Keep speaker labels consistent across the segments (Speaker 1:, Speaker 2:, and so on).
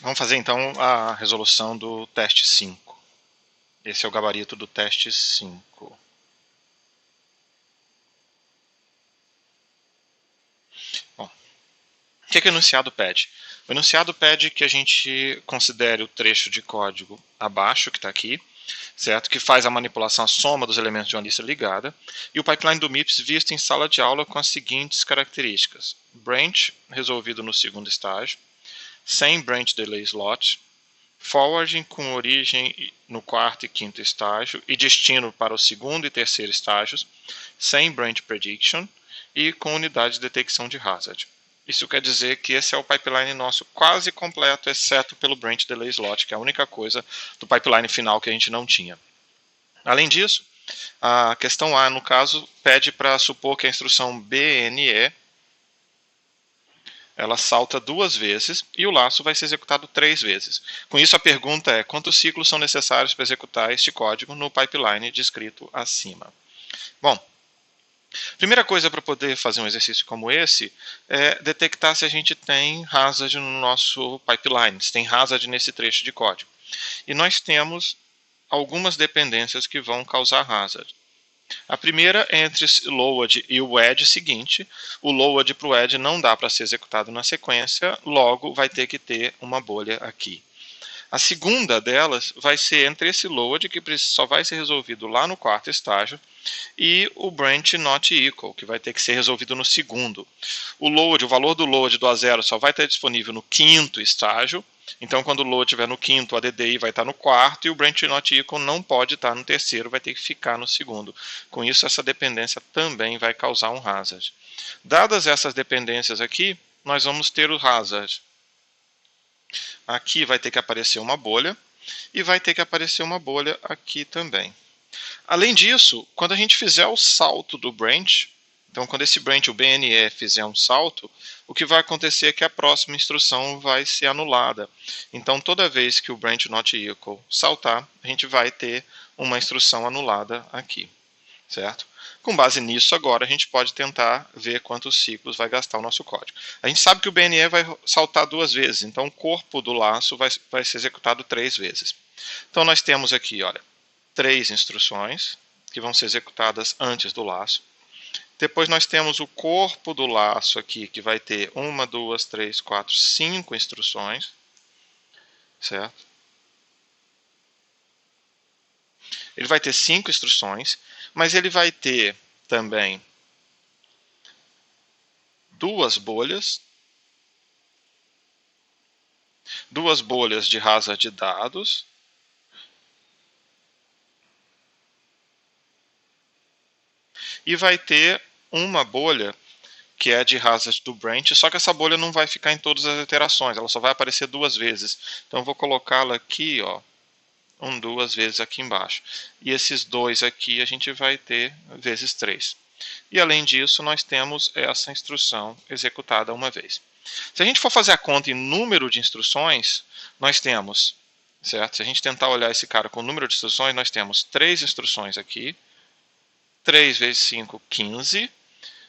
Speaker 1: Vamos fazer então a resolução do teste 5. Esse é o gabarito do teste 5. Bom, o que o enunciado pede? O enunciado pede que a gente considere o trecho de código abaixo, que está aqui, certo? Que faz a manipulação, a soma dos elementos de uma lista ligada, e o pipeline do MIPS visto em sala de aula com as seguintes características: branch resolvido no segundo estágio, sem branch delay slot, forwarding com origem no quarto e quinto estágio e destino para o segundo e terceiro estágios, sem branch prediction e com unidade de detecção de hazard. Isso quer dizer que esse é o pipeline nosso quase completo, exceto pelo branch delay slot, que é a única coisa do pipeline final que a gente não tinha. Além disso, a questão A, no caso, pede para supor que a instrução BNE ela salta 2 vezes e o laço vai ser executado 3 vezes. Com isso, a pergunta é: quantos ciclos são necessários para executar este código no pipeline descrito acima? Bom, primeira coisa para poder fazer um exercício como esse é detectar se a gente tem hazard no nosso pipeline, se tem hazard nesse trecho de código. E nós temos algumas dependências que vão causar hazard. A primeira é entre o load e o add seguinte. O load para o add não dá para ser executado na sequência, logo vai ter que ter uma bolha aqui. A segunda delas vai ser entre esse load, que só vai ser resolvido lá no quarto estágio, e o branch not equal, que vai ter que ser resolvido no segundo. O valor do load do A0 só vai estar disponível no quinto estágio, então quando o load estiver no quinto, o ADDI vai estar no quarto, e o branch not equal não pode estar no terceiro, vai ter que ficar no segundo. Com isso, essa dependência também vai causar um hazard. Dadas essas dependências aqui, nós vamos ter o hazard. Aqui vai ter que aparecer uma bolha, e vai ter que aparecer uma bolha aqui também. Além disso, quando a gente fizer o salto do branch, então quando esse branch, o BNE, fizer um salto, o que vai acontecer é que a próxima instrução vai ser anulada. Então toda vez que o branch not equal saltar, a gente vai ter uma instrução anulada aqui, certo? Com base nisso, agora a gente pode tentar ver quantos ciclos vai gastar o nosso código. A gente sabe que o BNE vai saltar 2 vezes, então o corpo do laço vai ser executado 3 vezes. Então nós temos aqui, olha, 3 instruções que vão ser executadas antes do laço. Depois nós temos o corpo do laço aqui, que vai ter 1, 2, 3, 4, 5 instruções, certo? Ele vai ter 5 instruções, mas ele vai ter também 2 bolhas de hazard de dados, e vai ter uma bolha que é de hazard do branch, só que essa bolha não vai ficar em todas as iterações, ela só vai aparecer 2 vezes. Então eu vou colocá-la aqui, ó, 2 vezes aqui embaixo. E esses 2 aqui a gente vai ter vezes 3. E além disso, nós temos essa instrução executada uma vez. Se a gente for fazer a conta em número de instruções, nós temos, certo? Se a gente tentar olhar esse cara com o número de instruções, nós temos 3 instruções aqui, 3 vezes 5, 15,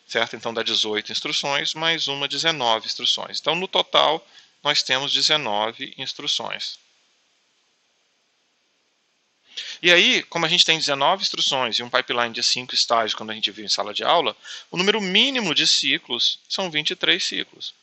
Speaker 1: certo? Então dá 18 instruções, mais uma 19 instruções. Então no total nós temos 19 instruções. E aí, como a gente tem 19 instruções e um pipeline de 5 estágios, quando a gente viu em sala de aula, o número mínimo de ciclos são 23 ciclos.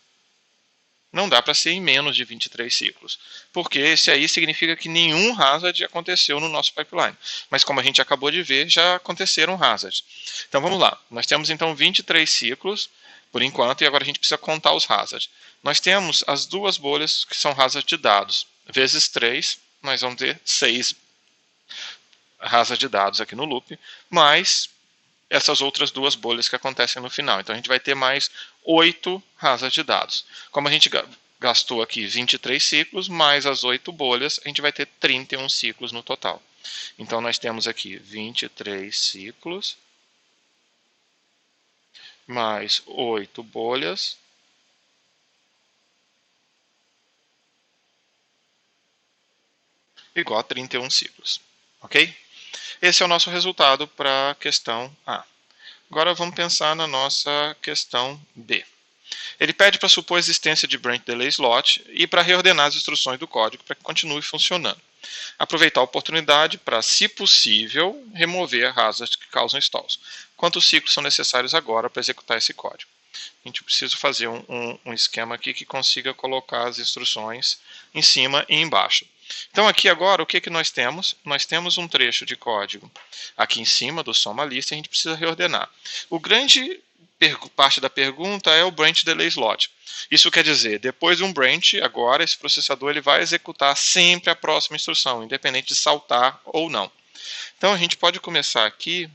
Speaker 1: Não dá para ser em menos de 23 ciclos, porque esse aí significa que nenhum hazard aconteceu no nosso pipeline. Mas como a gente acabou de ver, já aconteceram hazards. Então vamos lá, nós temos então 23 ciclos, por enquanto, e agora a gente precisa contar os hazards. Nós temos as 2 bolhas que são hazard de dados, vezes 3, nós vamos ter 6 hazard de dados aqui no loop, mais essas outras 2 bolhas que acontecem no final. Então a gente vai ter mais 8 hazard de dados. Como a gente gastou aqui 23 ciclos, mais as 8 bolhas, a gente vai ter 31 ciclos no total. Então nós temos aqui 23 ciclos, mais 8 bolhas, igual a 31 ciclos. Ok? Esse é o nosso resultado para a questão A. Agora vamos pensar na nossa questão B. Ele pede para supor a existência de branch delay slot e para reordenar as instruções do código para que continue funcionando. Aproveitar a oportunidade para, se possível, remover hazards que causam stalls. Quantos ciclos são necessários agora para executar esse código? A gente precisa fazer um esquema aqui que consiga colocar as instruções em cima e embaixo. Então aqui agora o que nós temos? Nós temos um trecho de código aqui em cima do soma list e a gente precisa reordenar. O grande parte da pergunta é o branch delay slot. Isso quer dizer, depois de um branch, agora esse processador ele vai executar sempre a próxima instrução, independente de saltar ou não. Então a gente pode começar aqui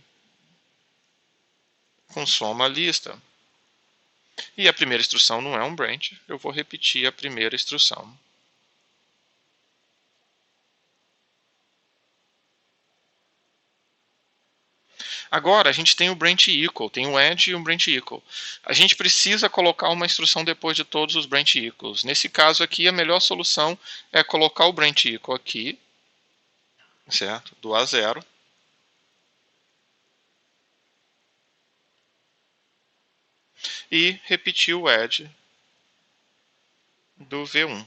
Speaker 1: com soma lista. E a primeira instrução não é um branch, eu vou repetir a primeira instrução. Agora, a gente tem o branch equal, tem o add e o branch equal. A gente precisa colocar uma instrução depois de todos os branch equals. Nesse caso aqui, a melhor solução é colocar o branch equal aqui, certo? Do A0. E repetir o add do V1.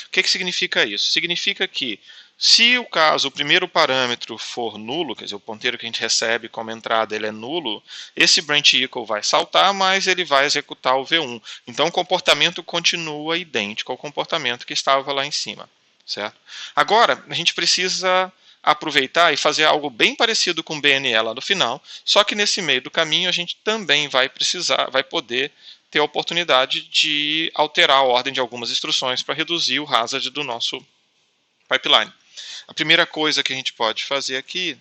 Speaker 1: O que significa isso? Significa que, se o primeiro parâmetro for nulo, quer dizer, o ponteiro que a gente recebe como entrada ele é nulo, esse branch equal vai saltar, mas ele vai executar o V1. Então o comportamento continua idêntico ao comportamento que estava lá em cima, certo? Agora, a gente precisa aproveitar e fazer algo bem parecido com o BNE lá no final, só que nesse meio do caminho a gente também vai poder ter a oportunidade de alterar a ordem de algumas instruções para reduzir o hazard do nosso pipeline. A primeira coisa que a gente pode fazer aqui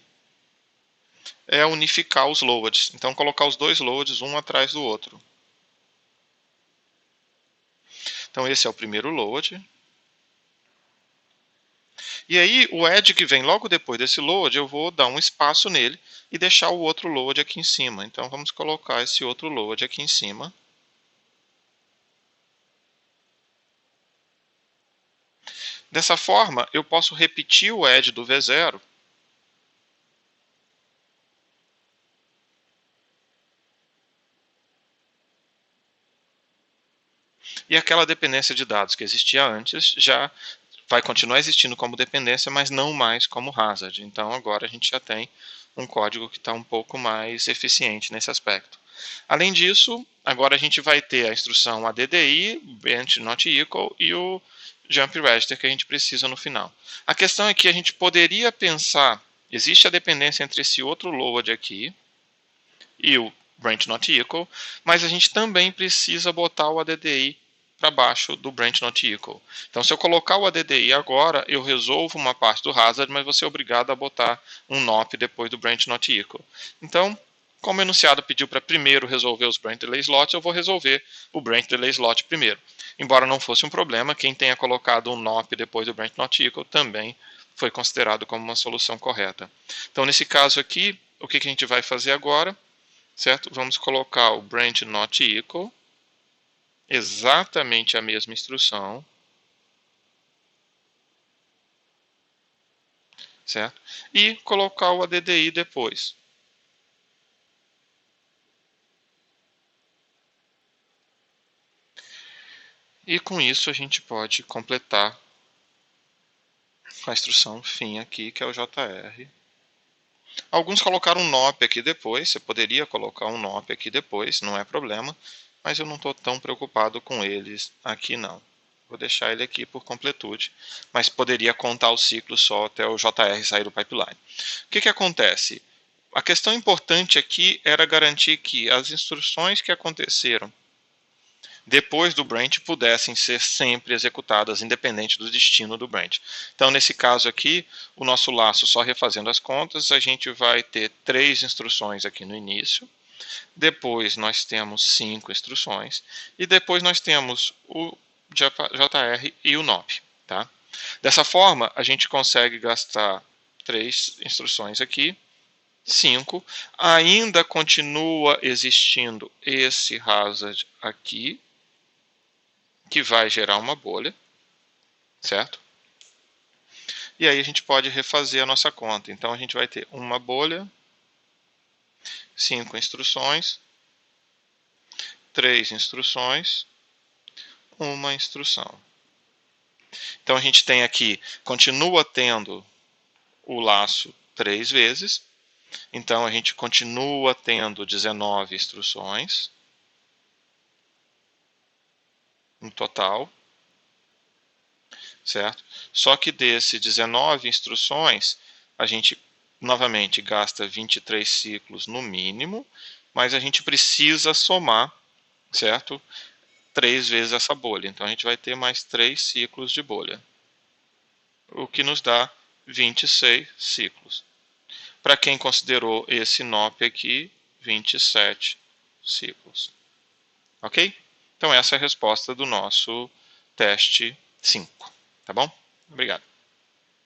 Speaker 1: é unificar os loads. Então, colocar os dois loads um atrás do outro. Então, esse é o primeiro load. E aí, o add que vem logo depois desse load, eu vou dar um espaço nele e deixar o outro load aqui em cima. Então, vamos colocar esse outro load aqui em cima. Dessa forma, eu posso repetir o add do V0 e aquela dependência de dados que existia antes já vai continuar existindo como dependência, mas não mais como hazard. Então agora a gente já tem um código que está um pouco mais eficiente nesse aspecto. Além disso, agora a gente vai ter a instrução ADDI, branch not equal e o jump register que a gente precisa no final. A questão é que a gente poderia pensar, existe a dependência entre esse outro load aqui e o branch not equal, mas a gente também precisa botar o ADDI para baixo do branch not equal. Então, se eu colocar o ADDI agora, eu resolvo uma parte do hazard, mas vou ser obrigado a botar um NOP depois do branch not equal. Então, como o enunciado pediu para primeiro resolver os branch delay slots, eu vou resolver o branch delay slot primeiro. Embora não fosse um problema, quem tenha colocado um NOP depois do branch not equal também foi considerado como uma solução correta. Então, nesse caso aqui, o que a gente vai fazer agora? Certo? Vamos colocar o branch not equal, exatamente a mesma instrução, certo? E colocar o ADDI depois. E com isso a gente pode completar a instrução fim aqui, que é o JR. Alguns colocaram um NOP aqui depois, você poderia colocar um NOP aqui depois, não é problema, mas eu não estou tão preocupado com eles aqui não. Vou deixar ele aqui por completude, mas poderia contar o ciclo só até o JR sair do pipeline. O que acontece? A questão importante aqui era garantir que as instruções que aconteceram depois do branch pudessem ser sempre executadas, independente do destino do branch. Então, nesse caso aqui, o nosso laço, só refazendo as contas, a gente vai ter 3 instruções aqui no início, depois nós temos 5 instruções, e depois nós temos o JR e o NOP. Tá? Dessa forma, a gente consegue gastar 3 instruções aqui, 5, ainda continua existindo esse hazard aqui, que vai gerar uma bolha, certo? e aí a gente pode refazer a nossa conta. Então a gente vai ter uma bolha, 5 instruções, 3 instruções, uma instrução. Então a gente tem aqui, continua tendo o laço 3 vezes, então a gente continua tendo 19 instruções no total, certo? Só que desse 19 instruções, a gente novamente gasta 23 ciclos no mínimo, mas a gente precisa somar, certo? 3 vezes essa bolha. Então a gente vai ter mais 3 ciclos de bolha, o que nos dá 26 ciclos. Para quem considerou esse NOP aqui, 27 ciclos. Ok? Então essa é a resposta do nosso teste 5. Tá bom? Obrigado.